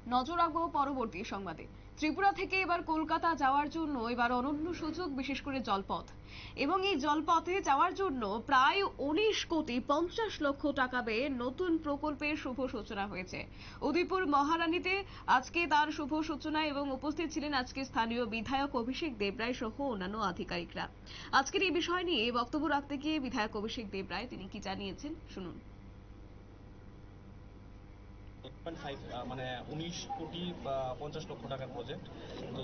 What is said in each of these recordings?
নজর রাখবো পরবর্তী সংবাদে। ত্রিপুরা থেকে এবার কলকাতা যাওয়ার জন্য এবার অনন্য সুযোগ, বিশেষ করে জলপথ। এবং এই জলপথে যাওয়ার জন্য প্রায় 19,50,00,000 টাকা ব্যয়ে নতুন প্রকল্পের শুভ সূচনা হয়েছে। উদয়পুর মহারানীতে আজকে তার শুভ সূচনা এবং উপস্থিত ছিলেন আজকে স্থানীয় বিধায়ক অভিষেক দেবরায় সহ অন্যান্য আধিকারিকরা। আজকের এই বিষয় নিয়ে বক্তব্য রাখতে গিয়ে বিধায়ক অভিষেক দেবরায় তিনি কি জানিয়েছেন শুনুন। 19,50,00,000 টাকার প্রজেক্ট। তো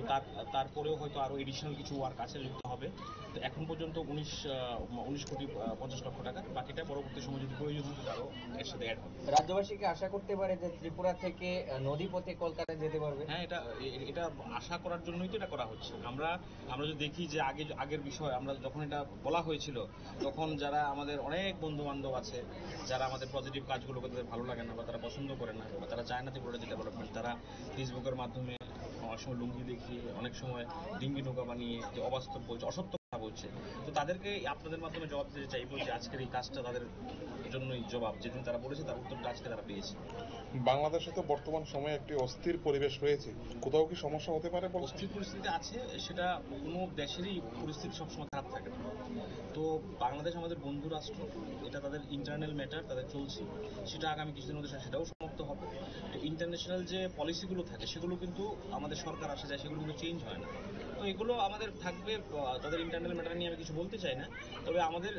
তারপরেও হয়তো আরো এডিশনাল কিছু ওয়ার্ক আছে, যুক্ত হবে। তো এখন পর্যন্ত 19,50,00,000 টাকা, বাকিটা পরবর্তী সময় যদি প্রয়োজন হয় আরো এর সাথে অ্যাড হবে। রাজ্যবাসীকে আশা করতে পারে যে ত্রিপুরা থেকে নদীপথে কলকাতা যেতে পারবে। হ্যাঁ, এটা আশা করার জন্যই তো এটা করা হচ্ছে। আমরা যদি দেখি যে আগের বিষয়, আমরা যখন এটা বলা হয়েছিল তখন যারা আমাদের অনেক বন্ধু বান্ধব আছে, যারা আমাদের পজিটিভ কাজগুলোকে তাদের ভালো লাগে না বা তারা পছন্দ করে না বা তারা চায় না ত্রিপুরা যে ডেভেলপমেন্ট, তারা ফেসবুকের মাধ্যমে অনেক সময় লুঙ্গি দেখিয়ে, অনেক সময় ডিঙ্গি নৌকা বানিয়ে যে অবাস্তব বলছে, অসত্য কথা বলছে। তো তাদেরকে আপনাদের মাধ্যমে জবাব দিতে চাইবো যে আজকের এই কাজটা তাদের জন্যই জবাব, যেদিন তারা বলেছে তার উত্তরটা আজকে তারা পেয়েছে। বাংলাদেশে তো বর্তমান সময়ে একটি অস্থির পরিবেশ রয়েছে, কোথাও কি সমস্যা হতে পারে? অস্থির পরিস্থিতি আছে, সেটা কোনো দেশেরই পরিস্থিতি সবসময় খারাপ থাকে না। তো বাংলাদেশ আমাদের বন্ধু রাষ্ট্র, এটা তাদের ইন্টারনাল ম্যাটার, তাদের চলছে, সেটা আগামী কিছুদিনের মধ্যে সেটাও সমাপ্ত হবে। তো ইন্টারন্যাশনাল যে পলিসিগুলো থাকে সেগুলো কিন্তু আমাদের সরকার আসে যায়, সেগুলো কিন্তু চেঞ্জ হয় না। তো এগুলো আমাদের থাকবে, তাদের ইন্টারনাল ম্যাটার নিয়ে আমি কিছু বলতে চাই না, তবে আমাদের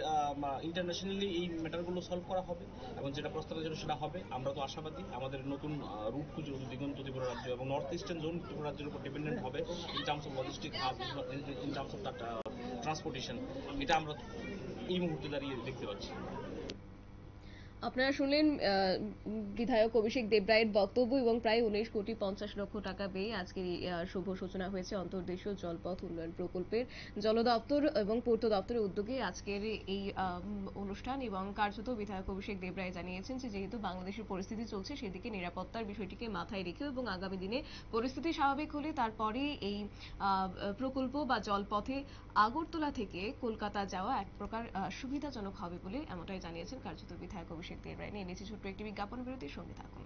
ইন্টারন্যাশনালি এই ম্যাটারগুলো সলভ করা হবে এবং যেটা প্রস্তাবের জন্য সেটা হবে। আমরা তো আশাবাদী, আমাদের নতুন রুট খুঁজে দিগন্ত ত্রিপুরা রাজ্য এবং নর্থ ইস্টার্ন জোন ত্রিপুরা রাজ্যের উপর ডিপেন্ডেন্ট হবে in terms of logistic hub, in terms of transportation. এটা আমরা এই মুহূর্তে দাঁড়িয়ে দেখতে পাচ্ছি। আপনারা শুনলেন বিধায়ক অভিষেক দেবরায়ের বক্তব্য এবং প্রায় 19,50,00,000 টাকা ব্যয়ে আজকের শুভ সূচনা হয়েছে অন্তর্দেশীয় জলপথ উন্নয়ন প্রকল্পের। জল দপ্তর এবং পূর্ত দপ্তরের উদ্যোগে আজকের এই অনুষ্ঠান এবং কার্যত বিধায়ক অভিষেক দেবরায় জানিয়েছেন যে যেহেতু বাংলাদেশের পরিস্থিতি চলছে সেদিকে নিরাপত্তার বিষয়টিকে মাথায় রেখেও এবং আগামী দিনে পরিস্থিতি স্বাভাবিক হলে তারপরে এই প্রকল্প বা জলপথে আগরতলা থেকে কলকাতা যাওয়া এক প্রকার সুবিধাজনক হবে বলে এমনটাই জানিয়েছেন কার্যত বিধায়ক অভিষেক দেবরায়। নিয়ে নিয়েছি ছোট্ট একটি বিজ্ঞাপন বিরতির সঙ্গে থাকুন।